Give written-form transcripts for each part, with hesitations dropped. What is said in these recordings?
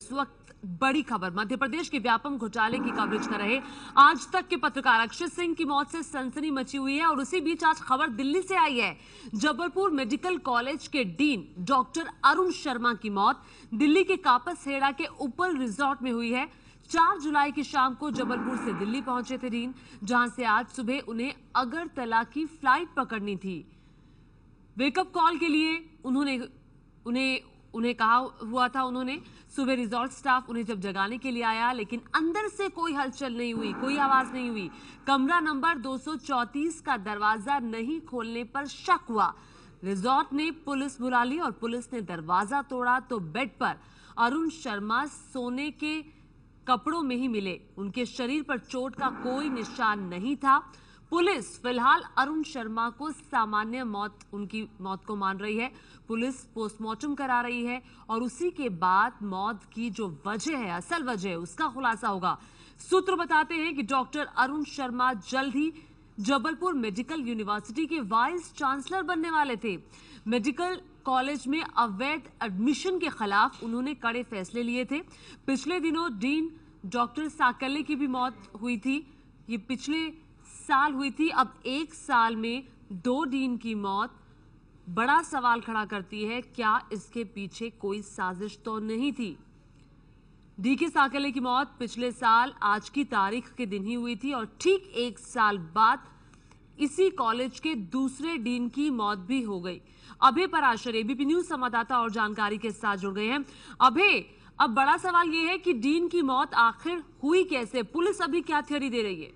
इस वक्त बड़ी खबर मध्य प्रदेश के व्यापम घोटाले की कवरेज कर रहे आज तक के पत्रकार अक्षय सिंह की मौत से सनसनी मची हुई है और उसी बीच आज खबर दिल्ली से आई है। जबलपुर मेडिकल कॉलेज के डीन डॉक्टर अरुण शर्मा की मौत दिल्ली के कापसहेड़ा के उपल रिजॉर्ट में हुई है। 4 जुलाई की शाम को जबलपुर से दिल्ली पहुंचे थे डीन, जहां से आज सुबह उन्हें अगरतला की फ्लाइट पकड़नी थी। वेकअप कॉल के लिए उन्हें कहा हुआ था। उन्होंने सुबह रिजॉर्ट स्टाफ उन्हें जब जगाने के लिए आया, लेकिन अंदर से कोई हलचल नहीं हुई, कोई आवाज नहीं हुई। कमरा नंबर 234 का दरवाजा नहीं खोलने पर शक हुआ। रिजॉर्ट ने पुलिस बुला ली और पुलिस ने दरवाजा तोड़ा तो बेड पर अरुण शर्मा सोने के कपड़ों में ही मिले। उनके शरीर पर चोट का कोई निशान नहीं था। पुलिस फिलहाल अरुण शर्मा को सामान्य मौत, उनकी मौत को मान रही है। पुलिस पोस्टमार्टम करा रही है और उसी के बाद मौत की जो वजह है, असल वजह है, उसका खुलासा होगा। सूत्र बताते हैं कि डॉक्टर अरुण शर्मा जल्द ही जबलपुर मेडिकल यूनिवर्सिटी के वाइस चांसलर बनने वाले थे। मेडिकल कॉलेज में अवैध एडमिशन के खिलाफ उन्होंने कड़े फैसले लिए थे। पिछले दिनों डीन डॉक्टर साकले की भी मौत हुई थी। ये पिछले साल हुई थी। अब 1 साल में 2 डीन की मौत बड़ा सवाल खड़ा करती है। क्या इसके पीछे कोई साजिश तो नहीं थी? डीके साकले की मौत पिछले साल आज की तारीख के दिन ही हुई थी और ठीक 1 साल बाद इसी कॉलेज के दूसरे डीन की मौत भी हो गई। अभय पराशर एबीपी न्यूज संवाददाता और जानकारी के साथ जुड़ गए हैं। अभय, अब बड़ा सवाल यह है कि डीन की मौत आखिर हुई कैसे? पुलिस अभी क्या थ्योरी दे रही है?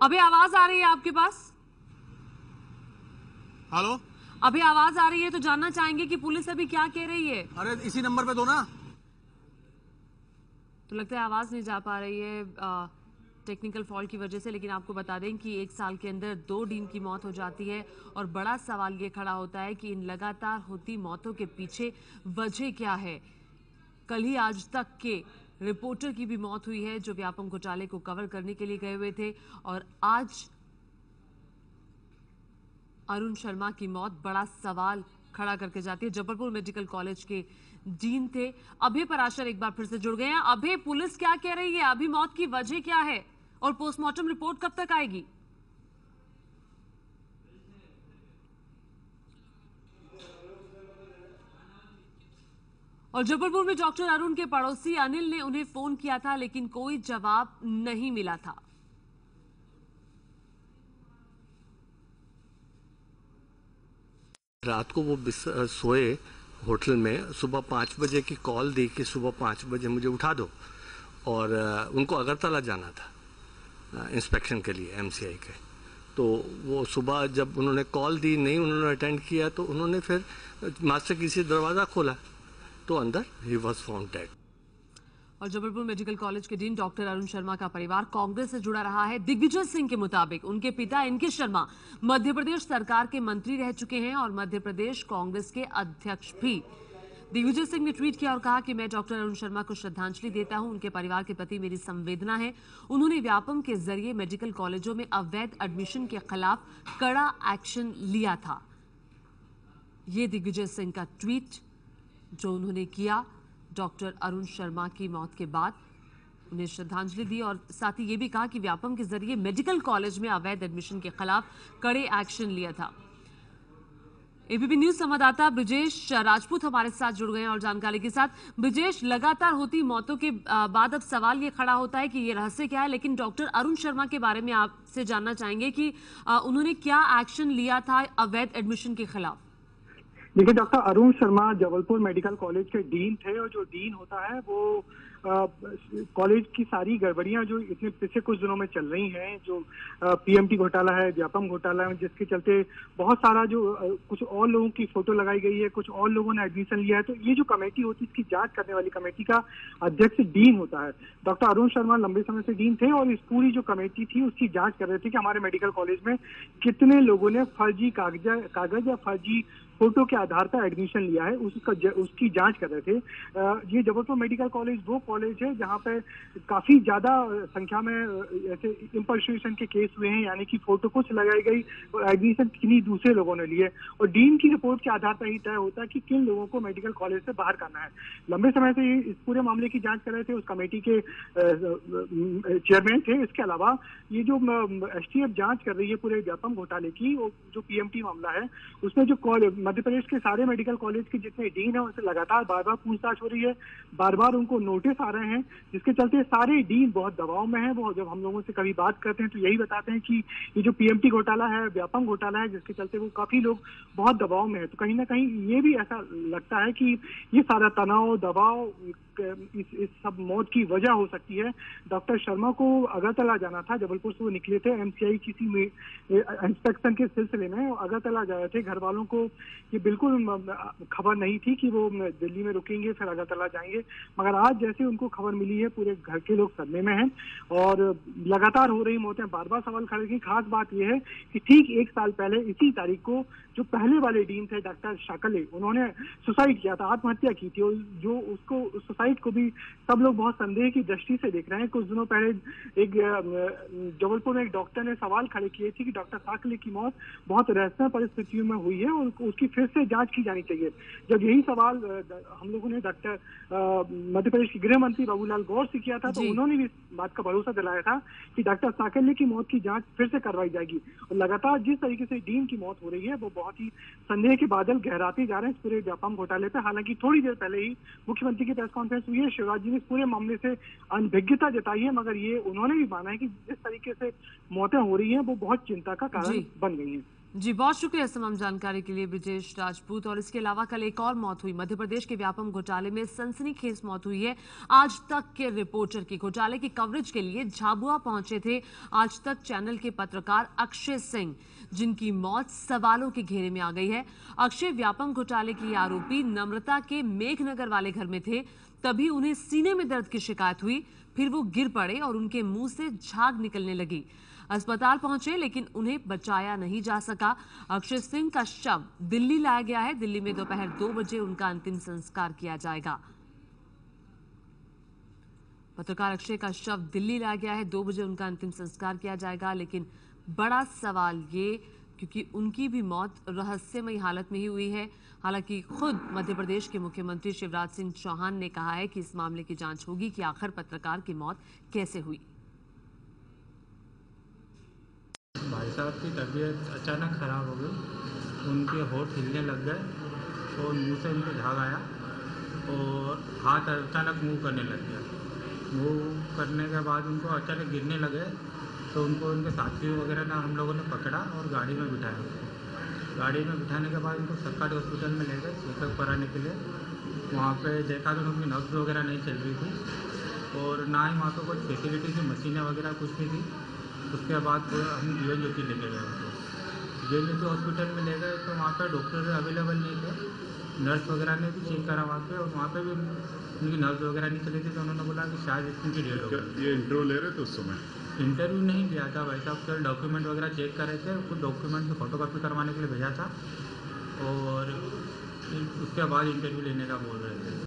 अभी आवाज आ रही है आपके पास? हेलो, अभी आवाज आ रही है तो जानना चाहेंगे कि पुलिस अभी क्या कह रही है। अरे इसी नंबर पे दो ना। तो लगता है आवाज नहीं जा पा रही है टेक्निकल फॉल्ट की वजह से। लेकिन आपको बता दें कि 1 साल के अंदर 2 डीन की मौत हो जाती है और बड़ा सवाल ये खड़ा होता है कि इन लगातार होती मौतों के पीछे वजह क्या है। कल ही आज तक के रिपोर्टर की भी मौत हुई है जो व्यापम घोटाले को कवर करने के लिए गए हुए थे और आज अरुण शर्मा की मौत बड़ा सवाल खड़ा करके जाती है। जबलपुर मेडिकल कॉलेज के डीन थे। अभय पराशर एक बार फिर से जुड़ गए हैं। अभय, पुलिस क्या कह रही है? अभी मौत की वजह क्या है और पोस्टमार्टम रिपोर्ट कब तक आएगी? और जबलपुर में डॉक्टर अरुण के पड़ोसी अनिल ने उन्हें फोन किया था, लेकिन कोई जवाब नहीं मिला था। रात को वो सोए होटल में, सुबह 5 बजे की कॉल दी कि सुबह 5 बजे मुझे उठा दो और उनको अगरतला जाना था इंस्पेक्शन के लिए एमसीआई के। तो वो सुबह जब उन्होंने कॉल दी, नहीं उन्होंने अटेंड किया, तो उन्होंने फिर मास्टर की से दरवाज़ा खोला तो अंदर ही वॉज फाउंड डेड। और जबलपुर मेडिकल कॉलेज के डीन डॉक्टर अरुण शर्मा का परिवार कांग्रेस से जुड़ा रहा है। दिग्विजय सिंह के मुताबिक उनके पिता इनके शर्मा मध्य प्रदेश सरकार के मंत्री रह चुके हैं और मध्य प्रदेश कांग्रेस के अध्यक्ष भी। दिग्विजय सिंह ने ट्वीट किया और कहा कि मैं डॉक्टर अरुण शर्मा को श्रद्धांजलि देता हूं। उनके परिवार के प्रति मेरी संवेदना है। उन्होंने व्यापम के जरिए मेडिकल कॉलेजों में अवैध एडमिशन के खिलाफ कड़ा एक्शन लिया था। ये दिग्विजय सिंह का ट्वीट जो उन्होंने किया डॉक्टर अरुण शर्मा की मौत के बाद, उन्हें श्रद्धांजलि दी और साथ ही ये भी कहा कि व्यापम के जरिए मेडिकल कॉलेज में अवैध एडमिशन के खिलाफ कड़े एक्शन लिया था। एबीपी न्यूज संवाददाता ब्रिजेश राजपूत हमारे साथ जुड़ गए हैं और जानकारी के साथ। ब्रिजेश, लगातार होती मौतों के बाद अब सवाल ये खड़ा होता है कि ये रहस्य क्या है, लेकिन डॉक्टर अरुण शर्मा के बारे में आपसे जानना चाहेंगे कि उन्होंने क्या एक्शन लिया था अवैध एडमिशन के खिलाफ। देखिए, doctor Arun Sharma Jabalpur medical college के डीन थे और जो डीन होता है वो कॉलेज की सारी गड़बड़ियां जो इतने पिछले कुछ दिनों में चल रही हैं, जो पीएमटी घोटाला है, व्यापम घोटाला है, जिसके चलते बहुत सारा जो कुछ और लोगों की फोटो लगाई गई है, कुछ और लोगों ने एडमिशन लिया है, तो ये जो कमेटी होती है इसकी जांच करने वाली कमेटी का अध्यक्ष डीन होता है। डॉक्टर अरुण शर्मा लंबे समय से डीन थे और इस पूरी जो कमेटी थी उसकी जांच कर रहे थे कि हमारे मेडिकल कॉलेज में कितने लोगों ने फर्जी कागज या फर्जी फोटो के आधार पर एडमिशन लिया है उसकी जांच कर रहे थे। ये जबलपुर मेडिकल कॉलेज वो कॉलेज है जहां पे काफी ज्यादा संख्या में ऐसे इम्पर्सोनेशन के केस हुए हैं, यानी कि फोटो कुछ लगाई गई और एडमिशन किन्हीं दूसरे लोगों ने लिए, और डीन की रिपोर्ट के आधार पर ही तय होता है कि किन लोगों को मेडिकल कॉलेज से बाहर करना है। लंबे समय से इस पूरे मामले की जांच कर रहे थे, उस कमेटी के चेयरमैन थे। इसके अलावा ये जो एसटीएफ जांच कर रही है पूरे व्यापम घोटाले की, जो पीएमटी मामला है, उसमें जो मध्य प्रदेश के सारे मेडिकल कॉलेज के जितने डीन है उनसे लगातार बार बार पूछताछ हो रही है, बार बार उनको नोटिस आ रहे हैं, जिसके चलते सारे डीन बहुत दबाव में है। वो जब हम लोगों से कभी बात करते हैं तो यही बताते हैं कि ये जो पीएमटी घोटाला है, व्यापम घोटाला है, जिसके चलते वो काफी लोग बहुत दबाव में है। तो कहीं ना कहीं ये भी ऐसा लगता है कि ये सारा तनाव, दबाव, इस सब मौत की वजह हो सकती है। डॉक्टर शर्मा को अगरतला जाना था, जबलपुर से वो निकले थे एमसीआई किसी में इंस्पेक्शन के सिलसिले में, अगरतला जा रहे थे। घर वालों को ये बिल्कुल खबर नहीं थी कि वो दिल्ली में रुकेंगे फिर अगरतला जाएंगे, मगर आज जैसे उनको खबर मिली है पूरे घर के लोग सदमे में हैं और लगातार हो रही मौतें बार बार सवाल खड़े की। खास बात यह है कि ठीक 1 साल पहले इसी तारीख को जो पहले वाले डीन थे डॉक्टर शाकले, उन्होंने सुसाइड किया था, आत्महत्या की थी, और जो उसको सुसाइड को भी सब लोग बहुत संदेह की दृष्टि से देख रहे हैं। कुछ दिनों पहले एक जबलपुर में एक डॉक्टर ने सवाल खड़े किए थे कि डॉक्टर शाकले की मौत बहुत रहस्यमय परिस्थितियों में हुई है और उसकी फिर से जांच की जानी चाहिए। जब यही सवाल हम लोगों ने डॉक्टर मध्य प्रदेश के गृह मंत्री बाबूलाल गौर से किया था, तो उन्होंने भी इस बात का भरोसा दिलाया था कि डॉक्टर शाकले की मौत की जांच फिर से करवाई जाएगी। और लगातार जिस तरीके से डीन की मौत हो रही है वो बहुत ही संदेह के बादल गहराते जा रहे हैं इस पूरे व्यापम घोटाले पे। हालांकि थोड़ी देर पहले ही मुख्यमंत्री की प्रेस कॉन्फ्रेंस हुई है, शिवराज जी ने इस पूरे मामले से अनभिज्ञता जताई है, मगर ये उन्होंने भी माना है कि जिस तरीके से मौतें हो रही हैं वो बहुत चिंता का कारण बन गई हैं। जी, बहुत शुक्रिया इस तमाम जानकारी के लिए ब्रिजेश राजपूत। और इसके अलावा कल एक और मौत हुई, मध्य प्रदेश के व्यापम घोटाले में सनसनीखेज मौत हुई है आज तक के रिपोर्टर की। घोटाले की कवरेज के लिए झाबुआ पहुंचे थे आज तक चैनल के पत्रकार अक्षय सिंह, जिनकी मौत सवालों के घेरे में आ गई है। अक्षय व्यापम घोटाले की आरोपी नम्रता के मेघनगर वाले घर में थे, तभी उन्हें सीने में दर्द की शिकायत हुई, फिर वो गिर पड़े और उनके मुंह से झाग निकलने लगी। अस्पताल पहुंचे लेकिन उन्हें बचाया नहीं जा सका। अक्षय सिंह का शव दिल्ली लाया गया है। दिल्ली में दोपहर 2 बजे उनका अंतिम संस्कार किया जाएगा। पत्रकार अक्षय का शव दिल्ली लाया गया है, 2 बजे उनका अंतिम संस्कार किया जाएगा। लेकिन बड़ा सवाल ये, क्योंकि उनकी भी मौत रहस्यमयी हालत में ही हुई है। हालांकि खुद मध्य प्रदेश के मुख्यमंत्री शिवराज सिंह चौहान ने कहा है कि इस मामले की जांच होगी कि आखिर पत्रकार की मौत कैसे हुई। भाई साहब की तबीयत अचानक ख़राब हो गई, उनके होंठ हिलने लग गए और मुंह से उनको झाग आया और हाथ अचानक मूव करने लग गया। मूव करने के बाद उनको अचानक गिरने लगे, तो उनको उनके साथियों वगैरह ने हम लोगों ने पकड़ा और गाड़ी में बिठाया। गाड़ी में बिठाने के बाद उनको सरकारी हॉस्पिटल में ले गए चेकअप कराने के लिए। वहाँ पे देखा तो उनकी नब्ज़ वगैरह नहीं चल रही थी और ना ही वहाँ पर कोई फैसिलिटी थी, मशीनें वगैरह कुछ नहीं थी। उसके बाद हम जीवन ज्योति लेके गए उनको, जीवन ज्योति हॉस्पिटल में ले गए तो वहाँ पे डॉक्टर अवेलेबल नहीं थे। नर्स वगैरह ने भी चेक करा वहाँ पे और वहाँ पे भी उनकी नर्स वगैरह नहीं चली थी, तो उन्होंने बोला कि शायद इनकी डेट हो गई। ये इंटरव्यू ले रहे थे उस समय? इंटरव्यू नहीं लिया था भाई साहब, केवल डॉक्यूमेंट वगैरह चेक कर रहे थे। कुछ डॉक्यूमेंट की फोटोकॉपी करवाने के लिए भेजा था और उसके बाद इंटरव्यू लेने का बोल रहे थे।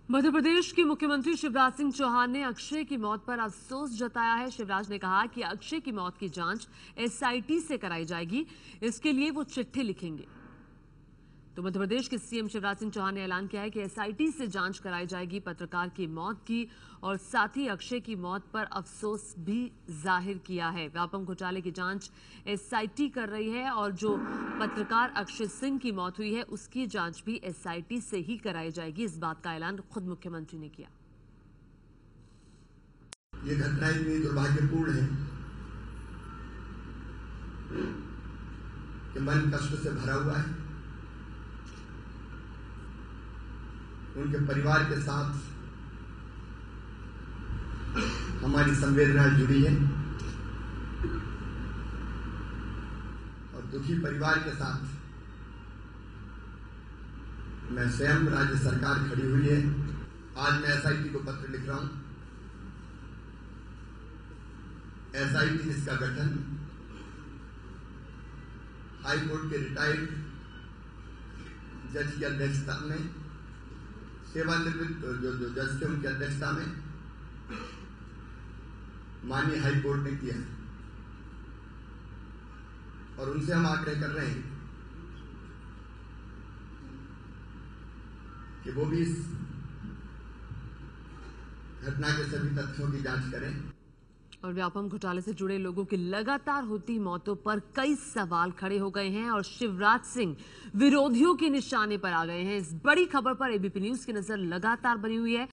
मध्य प्रदेश के मुख्यमंत्री शिवराज सिंह चौहान ने अक्षय की मौत पर अफसोस जताया है। शिवराज ने कहा कि अक्षय की मौत की जांच एसआईटी से कराई जाएगी, इसके लिए वो चिट्ठी लिखेंगे। तो मध्य प्रदेश के सीएम शिवराज सिंह चौहान ने ऐलान किया है कि एसआईटी से जांच कराई जाएगी पत्रकार की मौत की, और साथ ही अक्षय की मौत पर अफसोस भी जाहिर किया है। व्यापम घोटाले की जांच एसआईटी कर रही है और जो पत्रकार अक्षय सिंह की मौत हुई है उसकी जांच भी एसआईटी से ही कराई जाएगी। इस बात का ऐलान खुद मुख्यमंत्री ने किया। ये घटना इतनी दुर्भाग्यपूर्ण है कि मन कष्ट से भरा हुआ है। उनके परिवार के साथ हमारी संवेदनाएं जुड़ी हैं और दुखी परिवार के साथ मैं स्वयं, राज्य सरकार खड़ी हुई है। आज मैं एसआईटी को पत्र लिख रहा हूं। एसआईटी जिसका गठन हाई कोर्ट के रिटायर्ड जज की अध्यक्षता में, सेवानिवृत्त जो जज थे उनकी अध्यक्षता में माननीय हाई कोर्ट ने किया है। और उनसे हम आग्रह कर रहे हैं कि वो भी इस घटना के सभी तथ्यों की जांच करें। और व्यापम घोटाले से जुड़े लोगों की लगातार होती मौतों पर कई सवाल खड़े हो गए हैं और शिवराज सिंह विरोधियों के निशाने पर आ गए हैं। इस बड़ी खबर पर एबीपी न्यूज की नजर लगातार बनी हुई है।